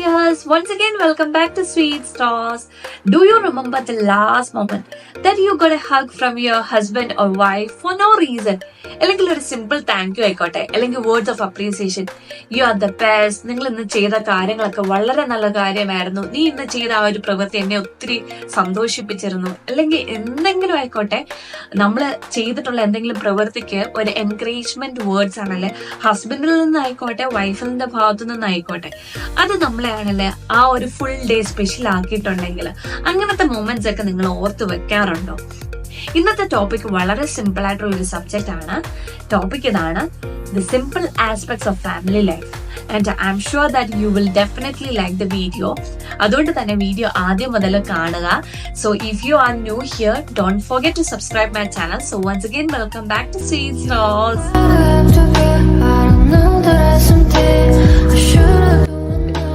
dears, once again welcome back to Sweet Stars. Do you remember the last moment that you got a hug from your husband or wife for no reason? അല്ലെങ്കിൽ ഒരു simple thank you ആയിക്കോട്ടെ, അല്ലെങ്കിൽ words of appreciation. You are the best, നിങ്ങൾ ഇന്ന് ചെയ്ത കാര്യങ്ങളൊക്കെ വളരെ നല്ല കാര്യമായിരുന്നു, നീ ഇന്ന് ചെയ്ത ആ ഒരു പ്രവൃത്തി എന്നെ ഒത്തിരി സന്തോഷിപ്പിച്ചിരുന്നു, അല്ലെങ്കിൽ എന്തെങ്കിലും ആയിക്കോട്ടെ, നമ്മൾ ചെയ്തിട്ടുള്ള എന്തെങ്കിലും പ്രവൃത്തിക്ക് ഒരു എൻകറേജ്മെന്റ് വേർഡ്സ് ആണല്ലേ, ഹസ്ബൻഡിൽ നിന്നായിക്കോട്ടെ വൈഫിന്റെ ഭാഗത്തു നിന്നായിക്കോട്ടെ, അത് നമ്മളെയാണല്ലേ ആ ഒരു ഫുൾ ഡേ സ്പെഷ്യൽ ആക്കിയിട്ടുണ്ടെങ്കിൽ അങ്ങനത്തെ മൊമെന്റ്സ് ഒക്കെ നിങ്ങൾ ഓർത്ത് വെക്കാറുണ്ടോ? ഇന്നത്തെ ടോപ്പിക് വളരെ സിമ്പിൾ ആയിട്ടുള്ള ഒരു സബ്ജക്റ്റ് ആണ്. ടോപ്പിക് ഇതാണ്, the simple aspects of family life. And I am sure that you will definitely like the video. അതുകൊണ്ട് തന്നെ വീഡിയോ ആദ്യം മുതൽ കാണുക. So if you are new here, don't forget to subscribe my channel. So once again welcome back to sweet stores.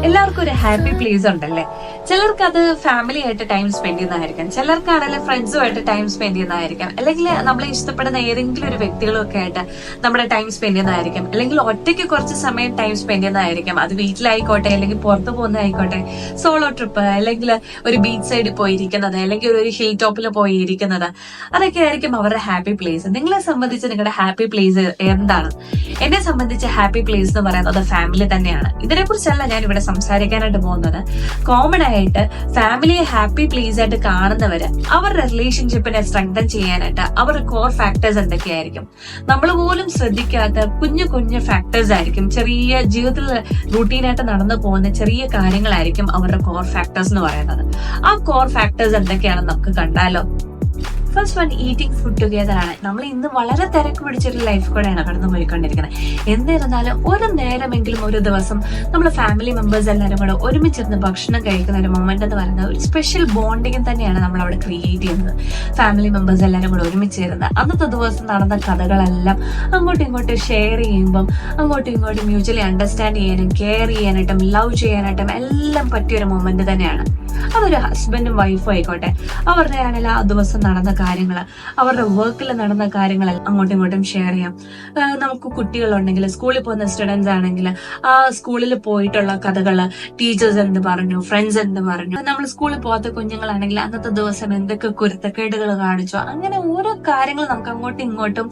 എല്ലാവർക്കും ഒരു happy place ഉണ്ടല്ലേ. ചിലർക്ക് അത് ഫാമിലി ആയിട്ട് ടൈം സ്പെൻഡ് ചെയ്യുന്നതായിരിക്കാം, ചിലർക്കാണെങ്കിൽ ഫ്രണ്ട്സുമായിട്ട് ടൈം സ്പെൻഡ് ചെയ്യുന്നതായിരിക്കാം, അല്ലെങ്കിൽ നമ്മളെ ഇഷ്ടപ്പെടുന്ന ഏതെങ്കിലും ഒരു വ്യക്തികളൊക്കെ ആയിട്ട് നമ്മുടെ ടൈം സ്പെൻഡ് ചെയ്യുന്നതായിരിക്കും, അല്ലെങ്കിൽ ഒറ്റയ്ക്ക് കുറച്ച് സമയം ടൈം സ്പെൻഡ് ചെയ്യുന്നതായിരിക്കും. അത് വീട്ടിലായിക്കോട്ടെ, അല്ലെങ്കിൽ പുറത്ത് പോകുന്നതായിക്കോട്ടെ, സോളോ ട്രിപ്പ്, അല്ലെങ്കിൽ ഒരു ബീച്ച് സൈഡിൽ പോയിരിക്കുന്നത്, അല്ലെങ്കിൽ ഒരു ഹിൽ ടോപ്പിൽ പോയിരിക്കുന്നത്, അതൊക്കെ ആയിരിക്കും അവരുടെ ഹാപ്പി പ്ലേസ്. നിങ്ങളെ സംബന്ധിച്ച് നിങ്ങളുടെ ഹാപ്പി പ്ലേസ് എന്താണ്? എന്നെ സംബന്ധിച്ച് ഹാപ്പി പ്ലേസ് എന്ന് പറയുന്നത് ഫാമിലി തന്നെയാണ്. ഇതിനെക്കുറിച്ചല്ല ഞാൻ ഇവിടെ സംസാരിക്കാനായിട്ട് പോകുന്നത്. കോമൺ ആയിട്ട് ഫാമിലിയെ ഹാപ്പി പ്ലേസ് ആയിട്ട് കാണുന്നവര് അവരുടെ റിലേഷൻഷിപ്പിനെ സ്ട്രെങ്തൻ ചെയ്യാനായിട്ട് അവരുടെ കോർ ഫാക്ടേഴ്സ് എന്തൊക്കെയായിരിക്കും? നമ്മൾ പോലും ശ്രദ്ധിക്കാത്ത കുഞ്ഞു കുഞ്ഞു ഫാക്ടേഴ്സ് ആയിരിക്കും, ചെറിയ ജീവിതത്തിൽ റൂട്ടീനായിട്ട് നടന്നു പോകുന്ന ചെറിയ കാര്യങ്ങളായിരിക്കും അവരുടെ കോർ ഫാക്ടേഴ്സ് എന്ന് പറയുന്നത്. ആ കോർ ഫാക്ടേഴ്സ് എന്തൊക്കെയാണെന്ന് നമുക്ക് കണ്ടാലോ? First one, eating food together ആണ്. നമ്മൾ ഇന്ന് വളരെ തിരക്ക് പിടിച്ചൊരു ലൈഫ് കൂടെയാണ് കടന്നു പോയിക്കൊണ്ടിരിക്കുന്നത്. എന്നിരുന്നാലും ഒരു നേരമെങ്കിലും ഒരു ദിവസം നമ്മൾ ഫാമിലി മെമ്പേഴ്സ് എല്ലാവരും കൂടെ ഒരുമിച്ചിരുന്ന് ഭക്ഷണം കഴിക്കുന്ന ഒരു മൊമെന്റ് എന്ന് പറയുന്നത് ഒരു സ്പെഷ്യൽ ബോണ്ടിങ് തന്നെയാണ് നമ്മൾ അവിടെ ക്രിയേറ്റ് ചെയ്യുന്നത്. ഫാമിലി മെമ്പേഴ്സ് എല്ലാവരും കൂടെ ഒരുമിച്ചിരുന്ന് അന്നത്തെ ദിവസം നടന്ന കഥകളെല്ലാം അങ്ങോട്ടും ഇങ്ങോട്ടും ഷെയർ ചെയ്യുമ്പം അങ്ങോട്ടും ഇങ്ങോട്ടും മ്യൂച്വലി അണ്ടർസ്റ്റാൻഡ് ചെയ്യാനും കെയർ ചെയ്യാനായിട്ടും ലവ് ചെയ്യാനായിട്ടും എല്ലാം പറ്റിയൊരു മൊമെന്റ് തന്നെയാണ്. അതൊരു ഹസ്ബൻഡും വൈഫും ആയിക്കോട്ടെ, അവരുടെ ആണെങ്കിൽ ആ ദിവസം നടന്ന കാര്യങ്ങൾ, അവരുടെ വർക്കിൽ നടന്ന കാര്യങ്ങൾ അങ്ങോട്ടും ഇങ്ങോട്ടും ഷെയർ ചെയ്യാം. നമുക്ക് കുട്ടികളുണ്ടെങ്കിൽ, സ്കൂളിൽ പോകുന്ന സ്റ്റുഡൻസ് ആണെങ്കിൽ ആ സ്കൂളിൽ പോയിട്ടുള്ള കഥകൾ, ടീച്ചേഴ്സ് എന്ത് പറഞ്ഞു, ഫ്രണ്ട്സ് എന്ത് പറഞ്ഞു, നമ്മൾ സ്കൂളിൽ പോകാത്ത കുഞ്ഞുങ്ങളാണെങ്കിൽ അന്നത്തെ ദിവസം എന്തൊക്കെ കുരുത്തക്കേടുകൾ കാണിച്ചോ, അങ്ങനെ ഓരോ കാര്യങ്ങൾ നമുക്ക് അങ്ങോട്ടും ഇങ്ങോട്ടും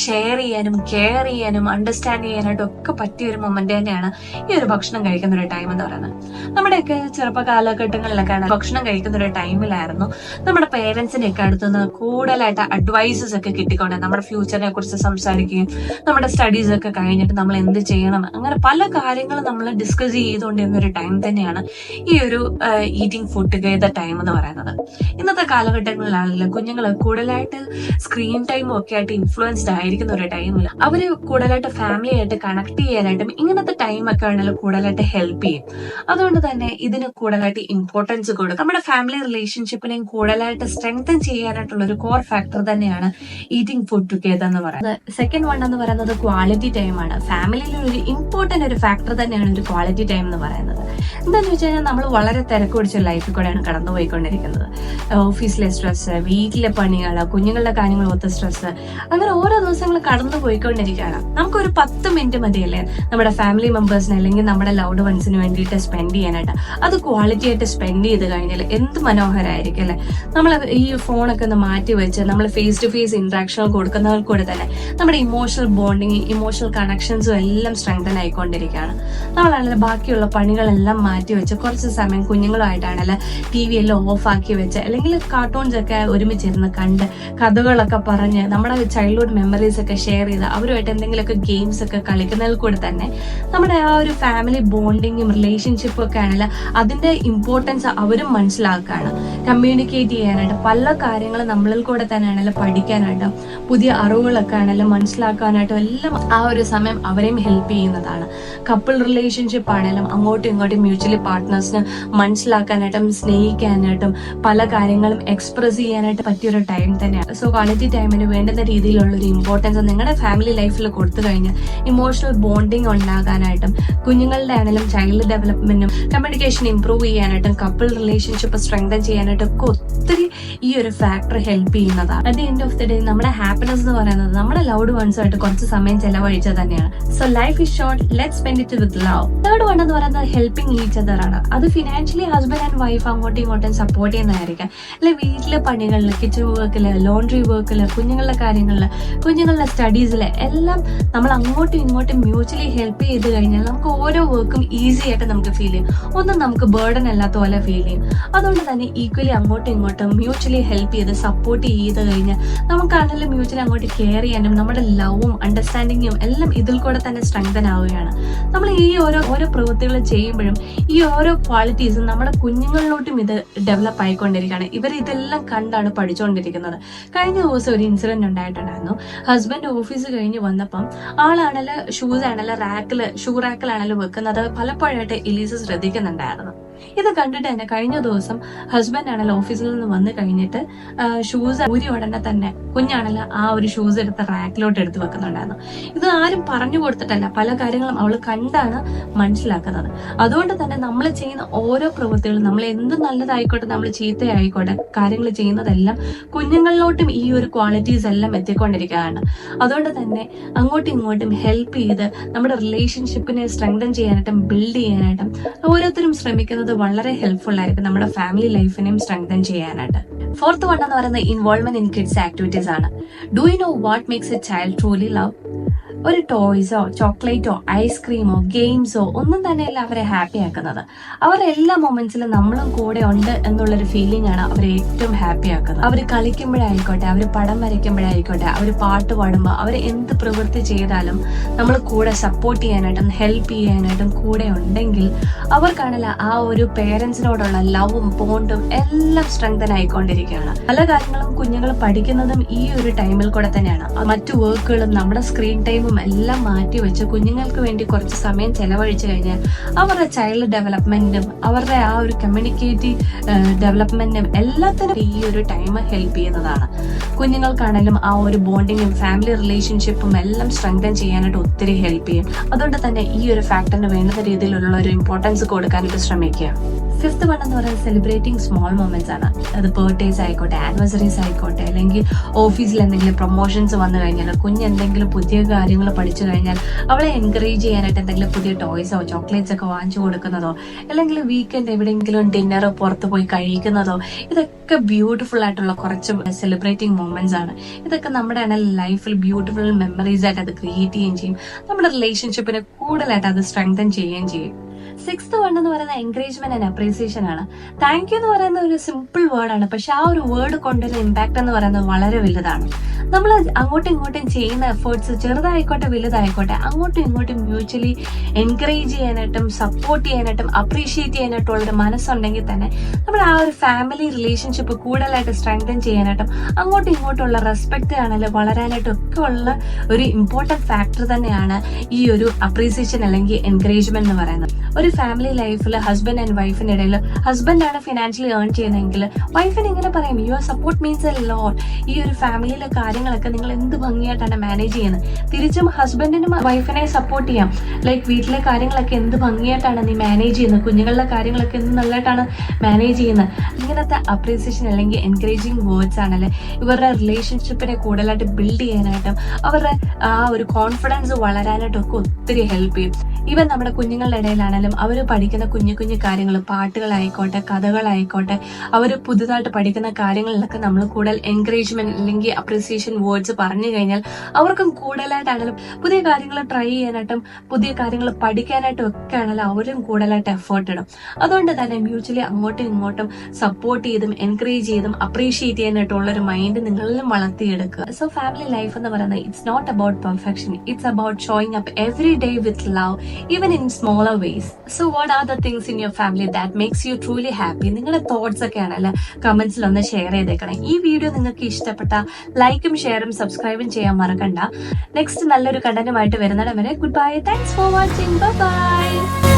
ഷെയർ ചെയ്യാനും കെയർ ചെയ്യാനും അണ്ടർസ്റ്റാൻഡ് ചെയ്യാനായിട്ടും ഒക്കെ പറ്റിയ ഒരു മൊമെന്റ് തന്നെയാണ് ഈ ഒരു ഭക്ഷണം കഴിക്കുന്ന ഒരു ടൈം എന്ന് പറയുന്നത്. നമ്മുടെയൊക്കെ ചെറുപ്പ കാലഘട്ടങ്ങളിലൊക്കെ ഭക്ഷണം കഴിക്കുന്ന ഒരു ടൈമിലായിരുന്നു നമ്മുടെ പേരൻസിന്റെ ഒക്കെ അടുത്തുനിന്ന് കൂടുതലായിട്ട് അഡ്വൈസസ് ഒക്കെ കിട്ടിക്കൊണ്ട് നമ്മുടെ ഫ്യൂച്ചറിനെ കുറിച്ച് സംസാരിക്കുകയും നമ്മുടെ സ്റ്റഡീസ് ഒക്കെ കഴിഞ്ഞിട്ട് നമ്മൾ എന്ത് ചെയ്യണം, അങ്ങനെ പല കാര്യങ്ങളും നമ്മൾ ഡിസ്കസ് ചെയ്തുകൊണ്ടിരുന്ന ഒരു ടൈം തന്നെയാണ് ഈ ഒരു ഈറ്റിംഗ് ഫുഡ് ടുഗെദർ ടൈം എന്ന് പറയുന്നത്. ഇന്നത്തെ കാലഘട്ടങ്ങളിലാണെങ്കിലും കുഞ്ഞുങ്ങൾ കൂടുതലായിട്ട് സ്ക്രീൻ ടൈമും ഒക്കെ ആയിട്ട് ഇൻഫ്ലുവൻസ്ഡ് ആയിരിക്കുന്ന ഒരു ടൈമിൽ അവര് കൂടുതലായിട്ട് ഫാമിലി ആയിട്ട് കണക്ട് ചെയ്യാനായിട്ടും ഇങ്ങനത്തെ ടൈമൊക്കെ ആണെങ്കിലും കൂടുതലായിട്ട് ഹെൽപ്പ് ചെയ്യും. അതുകൊണ്ട് തന്നെ ഇതിന് കൂടുതലായിട്ട് ഇമ്പോർട്ടൻസ് കൊടുക്കും. നമ്മുടെ ഫാമിലി റിലേഷൻഷിപ്പിനെയും കൂടുതലായിട്ട് സ്ട്രെങ്തൻ ചെയ്യാനായിട്ടുള്ള ഒരു കോർ ഫാക്ടർ തന്നെയാണ് ഈറ്റിംഗ് ഫുഡ് ടുഗെദർ എന്ന് പറയുന്നത്. സെക്കൻഡ് വൺ എന്ന് പറയുന്നത് ക്വാളിറ്റി ടൈമാണ്. ഫാമിലിയിൽ ഒരു ഇമ്പോർട്ടന്റ് ഒരു ഫാക്ടർ തന്നെയാണ് ഒരു ക്വാളിറ്റി ടൈം എന്ന് പറയുന്നത്. എന്താണെന്ന് വെച്ച് കഴിഞ്ഞാൽ നമ്മൾ വളരെ തിരക്ക് പിടിച്ച ലൈഫിൽ കൂടെയാണ് കടന്നു പോയിക്കൊണ്ടിരിക്കുന്നത്. ഓഫീസിലെ സ്ട്രെസ്, വീട്ടിലെ പണികൾ, കുഞ്ഞുങ്ങളുടെ കാര്യങ്ങൾ ഒത്ത സ്ട്രെസ്, അങ്ങനെ ഓരോ ദിവസങ്ങൾ കടന്നു പോയിക്കൊണ്ടിരിക്കുകയാണ്. നമുക്കൊരു 10 മിനിറ്റ് മതിയല്ലേ നമ്മുടെ ഫാമിലി മെമ്പേഴ്സിന് അല്ലെങ്കിൽ നമ്മുടെ ലവ്ഡ് വൺസിന് വേണ്ടിയിട്ട് സ്പെൻഡ് ചെയ്യാനായിട്ട്. അത് ക്വാളിറ്റി ആയിട്ട് സ്പെൻഡ് ചെയ്ത് കഴിഞ്ഞാൽ എന്ത് മനോഹരമായിരിക്കും അല്ലെ. നമ്മൾ ഈ ഫോണൊക്കെ ഒന്ന് മാറ്റി വെച്ച് നമ്മൾ ഫേസ് ടു ഫേസ് ഇന്ററാക്ഷൻ കൊടുക്കുന്നവർ കൂടെ തന്നെ നമ്മുടെ ഇമോഷണൽ ബോണ്ടിങ്, ഇമോഷണൽ കണക്ഷൻസും എല്ലാം സ്ട്രെങ്തൻ ആയിക്കൊണ്ടിരിക്കുകയാണ്. നമ്മളാണെങ്കിൽ ബാക്കിയുള്ള പണികളെല്ലാം മാറ്റി വെച്ച് കുറച്ച് സമയം കുഞ്ഞുങ്ങളുമായിട്ടാണെങ്കിൽ TV എല്ലാം ഓഫ് ആക്കി വെച്ച്, അല്ലെങ്കിൽ കാർട്ടൂൺസ് ഒക്കെ ഒരുമിച്ചിരുന്ന് കണ്ട് കഥകളൊക്കെ പറഞ്ഞ് നമ്മുടെ ചൈൽഡ്ഹുഡ് മെമ്മറീസ് ഒക്കെ ഷെയർ ചെയ്ത് അവരുമായിട്ട് എന്തെങ്കിലുമൊക്കെ ഗെയിംസ് ഒക്കെ കളിക്കുന്നതിൽ കൂടെ തന്നെ നമ്മുടെ ആ ഒരു ഫാമിലി ബോണ്ടിങ്ങും റിലേഷൻഷിപ്പും ഒക്കെ ആണെങ്കിൽ അതിന്റെ ഇമ്പോർട്ടൻസ് അവരും മനസ്സിലാക്കുകയാണ്. കമ്മ്യൂണിക്കേറ്റ് ചെയ്യാനായിട്ട് പല കാര്യങ്ങളും നമ്മളിൽ കൂടെ തന്നെ ആണെങ്കിലും പഠിക്കാനായിട്ടും പുതിയ അറിവുകളൊക്കെ ആണെങ്കിലും മനസ്സിലാക്കാനായിട്ടും എല്ലാം ആ ഒരു സമയം അവരെയും ഹെൽപ്പ് ചെയ്യുന്നതാണ്. കപ്പിൾ റിലേഷൻഷിപ്പ് ആണെങ്കിലും അങ്ങോട്ടും ഇങ്ങോട്ടും മ്യൂച്വലി പാർട്ട്നേഴ്സിന് മനസ്സിലാക്കാനായിട്ടും സ്നേഹിക്കാനായിട്ടും പല കാര്യങ്ങളും എക്സ്പ്രസ് ചെയ്യാനായിട്ട് പറ്റിയൊരു ടൈം തന്നെയാണ്. സോ ക്വാളിറ്റി ടൈമിന് വേണ്ടുന്ന രീതിയിലുള്ള ഒരു ഇമ്പോർട്ടൻസ് നിങ്ങളുടെ ഫാമിലി ലൈഫിൽ കൊടുത്തു കഴിഞ്ഞാൽ ഇമോഷണൽ ബോണ്ടിങ് ഉണ്ടാകാനായിട്ടും കുഞ്ഞുങ്ങളുടെ ആണെങ്കിലും ചൈൽഡ് ഡെവലപ്മെന്റിനും കമ്മ്യൂണിക്കേഷൻ ഇംപ്രൂവ് ചെയ്യാനായിട്ടും കപ്പിൾ റിലേഷൻഷിപ്പ് സ്ട്രെങ്തൻ ചെയ്യാനായിട്ടും ഒക്കെ ഒത്തിരി ഈ ഒരു ഫാക്ടർ ഹെൽപ്പ് ചെയ്യുന്നതാണ്. At the end of the day നമ്മുടെ ഹാപ്പിനെസ് എന്ന് പറയുന്നത് നമ്മുടെ ലവ്ഡ് വൺസുമായിട്ട് കുറച്ച് സമയം ചെലവഴിച്ചത് തന്നെയാണ്. So life is short, let spend it with love. Third one എന്ന് പറയുന്നത് ഹെൽപ്പിംഗ് ഈച്ച് അതർ ആണ്. അത് ഫിനാൻഷ്യലി ഹസ്ബൻഡ് ആൻഡ് വൈഫ് അങ്ങോട്ടും ഇങ്ങോട്ടും സപ്പോർട്ട് ചെയ്യുന്നതായിരിക്കാം. അല്ലെ വീട്ടിലെ പണികളിൽ, കിച്ചൺ വർക്കില്, ലോണ്ട്രി വർക്കില്, കുഞ്ഞുങ്ങളുടെ കാര്യങ്ങളിൽ, കുഞ്ഞുങ്ങളുടെ സ്റ്റഡീസിൽ എല്ലാം നമ്മൾ അങ്ങോട്ടും ഇങ്ങോട്ടും മ്യൂച്വലി ഹെൽപ്പ് ചെയ്ത് കഴിഞ്ഞാൽ നമുക്ക് ഓരോ വർക്കും ഈസി ആയിട്ട് നമുക്ക് ഫീൽ ചെയ്യും. ഒന്നും നമുക്ക് ബേർഡൻ അല്ലാത്ത പോലെ ഫീൽ ചെയ്യും. അതുകൊണ്ട് തന്നെ ഈക്വലി അങ്ങോട്ടും ഇങ്ങോട്ടും മ്യൂച്വലി ഹെൽപ്പ് ചെയ്ത് സപ്പോർട്ട് ചെയ്ത് കഴിഞ്ഞാൽ നമുക്കാണെങ്കിലും മ്യൂച്വലി അങ്ങോട്ട് കെയർ ചെയ്യാനും നമ്മുടെ ലവും അണ്ടർസ്റ്റാൻഡിങ്ങും എല്ലാം ഇതിൽ കൂടെ തന്നെ സ്ട്രെങ്തൻ ആവുകയാണ്. നമ്മൾ ഈ ഓരോ പ്രവൃത്തികൾ ചെയ്യുമ്പോഴും ഈ ഓരോ ക്വാളിറ്റീസും നമ്മുടെ കുഞ്ഞുങ്ങളിലോട്ടും ഇത് ഡെവലപ്പ് ആയിക്കൊണ്ടിരിക്കുകയാണ്. ഇവർ ഇതെല്ലാം കണ്ടാണ് പഠിച്ചുകൊണ്ടിരിക്കുന്നത്. കഴിഞ്ഞ ദിവസം ഒരു ഇൻസിഡന്റ് ഉണ്ടായിട്ടുണ്ടായിരുന്നു. ഹസ്ബൻഡ് ഓഫീസ് കഴിഞ്ഞ് വന്നപ്പം ആളാണല്ലോ ഷൂസ് ആണല്ലോ ഷൂ റാക്കിലാണല്ലോ വെക്കുന്നത്. പലപ്പോഴായിട്ട് എലീസ ശ്രദ്ധിക്കുന്നുണ്ടായിരുന്നു. ഇത് കണ്ടിട്ട് തന്നെ കഴിഞ്ഞ ദിവസം ഹസ്ബൻഡ് ആണല്ലോ ഓഫീസിൽ നിന്ന് വന്ന് കഴിഞ്ഞിട്ട് ഷൂസ് ഊരി ഉടനെ തന്നെ കുഞ്ഞാണല്ലോ ആ ഒരു ഷൂസ് എടുത്ത് റാക്കിലോട്ട് എടുത്ത് വെക്കുന്നുണ്ടായിരുന്നു. ഇത് ആരും പറഞ്ഞു കൊടുത്തിട്ടല്ല, പല കാര്യങ്ങളും അവൾ കണ്ടാണ് മനസ്സിലാക്കുന്നത്. അതുകൊണ്ട് തന്നെ നമ്മൾ ചെയ്യുന്ന ഓരോ പ്രവൃത്തികളും, നമ്മൾ എന്ത് നല്ലതായിക്കോട്ടെ നമ്മൾ ചീത്തയായിക്കോട്ടെ കാര്യങ്ങൾ ചെയ്യുന്നതെല്ലാം കുഞ്ഞുങ്ങളിലോട്ടും ഈ ഒരു ക്വാളിറ്റീസ് എല്ലാം എത്തിക്കൊണ്ടിരിക്കുകയാണ്. അതുകൊണ്ട് തന്നെ അങ്ങോട്ടും ഇങ്ങോട്ടും ഹെൽപ്പ് ചെയ്ത് നമ്മുടെ റിലേഷൻഷിപ്പിനെ സ്ട്രെങ്തൻ ചെയ്യാനായിട്ടും ബിൽഡ് ചെയ്യാനായിട്ടും ഓരോരുത്തരും ശ്രമിക്കുന്നത് വളരെ ഹെൽപ്ഫുൾ ആയിരിക്കും നമ്മുടെ ഫാമിലി ലൈഫിനെയും സ്ട്രെങ്തൻ ചെയ്യാനായിട്ട്. ഫോർത്ത് വൺ എന്ന് പറയുന്നത് ഇൻവോൾവ്മെന്റ് ഇൻ കിഡ്സ് ആക്ടിവിറ്റീസ് ആണ്. Do you know what makes A child truly love? ഒരു ടോയ്സോ ചോക്ലേറ്റോ ഐസ്ക്രീമോ ഗെയിംസോ ഒന്നും തന്നെയല്ല അവരെ ഹാപ്പി ആക്കുന്നത്. അവരുടെ എല്ലാ മൊമെന്റ്സിലും നമ്മളും കൂടെ ഉണ്ട് എന്നുള്ളൊരു ഫീലിംഗ് ആണ് അവരെ ഏറ്റവും ഹാപ്പി ആക്കുന്നത്. അവർ കളിക്കുമ്പോഴായിക്കോട്ടെ, അവർ പടം വരയ്ക്കുമ്പോഴായിക്കോട്ടെ, അവർ പാട്ട് പാടുമ്പോൾ, അവർ എന്ത് പ്രവൃത്തി ചെയ്താലും നമ്മൾ കൂടെ സപ്പോർട്ട് ചെയ്യാനായിട്ടും ഹെൽപ്പ് ചെയ്യാനായിട്ടും കൂടെ ഉണ്ടെങ്കിൽ അവർക്കാണല്ലോ ആ ഒരു പേരൻസിനോടുള്ള ലവും ബോണ്ടും എല്ലാം സ്ട്രെങ്തൻ ആയിക്കൊണ്ടിരിക്കുകയാണ്. പല കാര്യങ്ങളും കുഞ്ഞുങ്ങൾ പഠിക്കുന്നതും ഈ ഒരു ടൈമിൽ കൂടെ തന്നെയാണ്. മറ്റു വർക്കുകളും നമ്മുടെ സ്ക്രീൻ ടൈമും എല്ലാം മാറ്റി വെച്ച് കുഞ്ഞുങ്ങൾക്ക് വേണ്ടി കുറച്ച് സമയം ചെലവഴിച്ചു കഴിഞ്ഞാൽ അവരുടെ ചൈൽഡ് ഡെവലപ്മെന്റും അവരുടെ ആ ഒരു കമ്മ്യൂണിക്കേറ്റീവ് ഡെവലപ്മെന്റും എല്ലാത്തിനും ഈ ഒരു ടൈം ഹെൽപ്പ് ചെയ്യുന്നതാണ്. കുഞ്ഞുങ്ങൾക്കാണെങ്കിലും ആ ഒരു ബോണ്ടിങ്ങും ഫാമിലി റിലേഷൻഷിപ്പും എല്ലാം സ്ട്രെങ്തൻ ചെയ്യാനായിട്ട് ഒത്തിരി ഹെൽപ്പ് ചെയ്യും. അതുകൊണ്ട് തന്നെ ഈ ഒരു ഫാക്ടറിന് വേണ്ടുന്ന രീതിയിലുള്ള ഒരു ഇമ്പോർട്ടൻസ് കൊടുക്കാനായിട്ട് ശ്രമിക്കുക. ഫിഫ്ത്ത് വൺ എന്ന് പറയുന്നത് സെലിബ്രേറ്റിംഗ് സ്മോൾ മൊമെന്റ്സ് ആണ്. അത് ബർത്ത്ഡേസ് ആയിക്കോട്ടെ, ആനിവേഴ്സറീസ് ആയിക്കോട്ടെ, അല്ലെങ്കിൽ ഓഫീസിൽ എന്തെങ്കിലും പ്രൊമോഷൻസ് വന്നു കഴിഞ്ഞാൽ, കുഞ്ഞ് എന്തെങ്കിലും പുതിയ കാര്യങ്ങൾ പഠിച്ചു കഴിഞ്ഞാൽ അവളെ എൻകറേജ് ചെയ്യാനായിട്ട് എന്തെങ്കിലും പുതിയ ടോയ്സോ ചോക്ലേറ്റ്സ് ഒക്കെ വാങ്ങിച്ചു കൊടുക്കുന്നതോ, അല്ലെങ്കിൽ വീക്കെൻഡ് എവിടെയെങ്കിലും ഡിന്നറോ പുറത്ത് പോയി കഴിക്കുന്നതോ, ഇതൊക്കെ ബ്യൂട്ടിഫുൾ ആയിട്ടുള്ള കുറച്ച് സെലിബ്രേറ്റിംഗ് മൊമെന്റ്സ് ആണ്. ഇതൊക്കെ നമ്മുടെ ലൈഫിൽ ബ്യൂട്ടിഫുൾ മെമ്മറീസ് ആയിട്ട് അത് ക്രിയേറ്റ് ചെയ്യുകയും ചെയ്യും. നമ്മുടെ റിലേഷൻഷിപ്പിനെ കൂടുതലായിട്ട് അത് സ്ട്രെങ്തൻ ചെയ്യുകയും ചെയ്യും. സിക്സ്ത് വൺ എന്ന് പറയുന്നത് എൻകറേജ്മെന്റ് ആൻഡ് അപ്രീസിയേഷൻ ആണ്. താങ്ക് യു എന്ന് പറയുന്ന ഒരു സിമ്പിൾ വേർഡാണ്, പക്ഷെ ആ ഒരു വേർഡ് കൊണ്ടുവരുന്ന ഇമ്പാക്ട് എന്ന് പറയുന്നത് വളരെ വലുതാണ്. നമ്മൾ അങ്ങോട്ടും ഇങ്ങോട്ടും ചെയ്യുന്ന എഫേർട്സ് ചെറുതായിക്കോട്ടെ വലുതായിക്കോട്ടെ അങ്ങോട്ടും ഇങ്ങോട്ടും മ്യൂച്വലി എൻകറേജ് ചെയ്യാനായിട്ടും സപ്പോർട്ട് ചെയ്യാനായിട്ടും അപ്രീഷിയേറ്റ് ചെയ്യാനായിട്ടും ഉള്ളൊരു മനസ്സുണ്ടെങ്കിൽ തന്നെ നമ്മൾ ആ ഒരു ഫാമിലി റിലേഷൻഷിപ്പ് കൂടുതലായിട്ട് സ്ട്രെങ്തൻ ചെയ്യാനായിട്ടും അങ്ങോട്ടും ഇങ്ങോട്ടുള്ള റെസ്പെക്ട് ആണെങ്കിലും വളരാനായിട്ടും ഒക്കെ ഉള്ള ഒരു ഇമ്പോർട്ടന്റ് ഫാക്ടർ തന്നെയാണ് ഈ ഒരു അപ്രീസിയേഷൻ അല്ലെങ്കിൽ എൻകറേജ്മെന്റ് എന്ന് പറയുന്നത്. ഒരു ഫാമിലി ലൈഫിൽ ഹസ്ബൻഡ് ആൻഡ് വൈഫിന്റെ ഇടയിൽ ഹസ്ബൻഡ് ആണ് ഫിനാൻഷ്യലി ഏൺ ചെയ്യുന്നതെങ്കിൽ വൈഫിന് ഇങ്ങനെ പറയും, your support means a lot. ഈ ഒരു ഫാമിലിയിലെ കാര്യങ്ങളൊക്കെ നിങ്ങൾ എന്ത് ഭംഗിയായിട്ടാണ് മാനേജ് ചെയ്യുന്നത്. തിരിച്ചും ഹസ്ബൻഡിനും വൈഫിനെ സപ്പോർട്ട് ചെയ്യാം, ലൈക്ക് വീട്ടിലെ കാര്യങ്ങളൊക്കെ എന്ത് ഭംഗിയായിട്ടാണ് നീ മാനേജ് ചെയ്യുന്നത്, കുഞ്ഞുങ്ങളുടെ കാര്യങ്ങളൊക്കെ എന്ത് നല്ലതായിട്ടാണ് മാനേജ് ചെയ്യുന്നത്. ഇങ്ങനത്തെ അപ്രീസിയേഷൻ അല്ലെങ്കിൽ എൻകറേജിങ് വേർഡ്സ് ആണല്ലേ ഇവരുടെ റിലേഷൻഷിപ്പിനെ കൂടുതലായിട്ട് ബിൽഡ് ചെയ്യാനായിട്ടും അവരുടെ ആ ഒരു കോൺഫിഡൻസ് വളരാനായിട്ടും ഒക്കെ ഒത്തിരി ഹെൽപ്പ് ചെയ്യും. ഈവൻ നമ്മുടെ കുഞ്ഞുങ്ങളുടെ ഇടയിലാണെങ്കിലും അവർ പഠിക്കുന്ന കുഞ്ഞു കുഞ്ഞു കാര്യങ്ങൾ, പാട്ടുകളായിക്കോട്ടെ, കഥകളായിക്കോട്ടെ, അവർ പുതുതായിട്ട് പഠിക്കുന്ന കാര്യങ്ങളിലൊക്കെ നമ്മൾ കൂടുതൽ എൻകറേജ്മെന്റ് അല്ലെങ്കിൽ അപ്രീസിയേഷൻ വേർഡ്സ് പറഞ്ഞു കഴിഞ്ഞാൽ അവർക്കും കൂടുതലായിട്ടാണെങ്കിലും പുതിയ കാര്യങ്ങൾ ട്രൈ ചെയ്യാനായിട്ടും പുതിയ കാര്യങ്ങൾ പഠിക്കാനായിട്ടും ഒക്കെ ആണെങ്കിലും അവരും കൂടുതലായിട്ട് എഫേർട്ട് ഇടും. അതുകൊണ്ട് തന്നെ മ്യൂച്വലി അങ്ങോട്ടും ഇങ്ങോട്ടും സപ്പോർട്ട് ചെയ്തും എൻകറേജ് ചെയ്തും അപ്രീഷിയേറ്റ് ചെയ്യാനായിട്ടുള്ള ഒരു മൈൻഡ് നിങ്ങളിലും വളർത്തിയെടുക്കുക. സോ ഫാമിലി ലൈഫ് എന്ന് പറയുന്നത് it's not about perfection, it's about showing up every day with love, even in smaller ways. So what are the things in your family that makes you truly happy? നിങ്ങളുടെ thoughts ഒക്കെ ആണല്ലേ കമന്റ്സിൽ ഒന്ന് share ചെയ്തേക്കണം. ഈ video നിങ്ങൾക്ക് ഇഷ്ടപ്പെട്ട ലൈക്കും ഷെയറും സബ്സ്ക്രൈബും ചെയ്യാൻ മറക്കണ്ട. നെക്സ്റ്റ് നല്ലൊരു കണ്ടന്റുമായിട്ട് വരുന്നിടം വരെ good bye. Thanks for watching. Bye bye.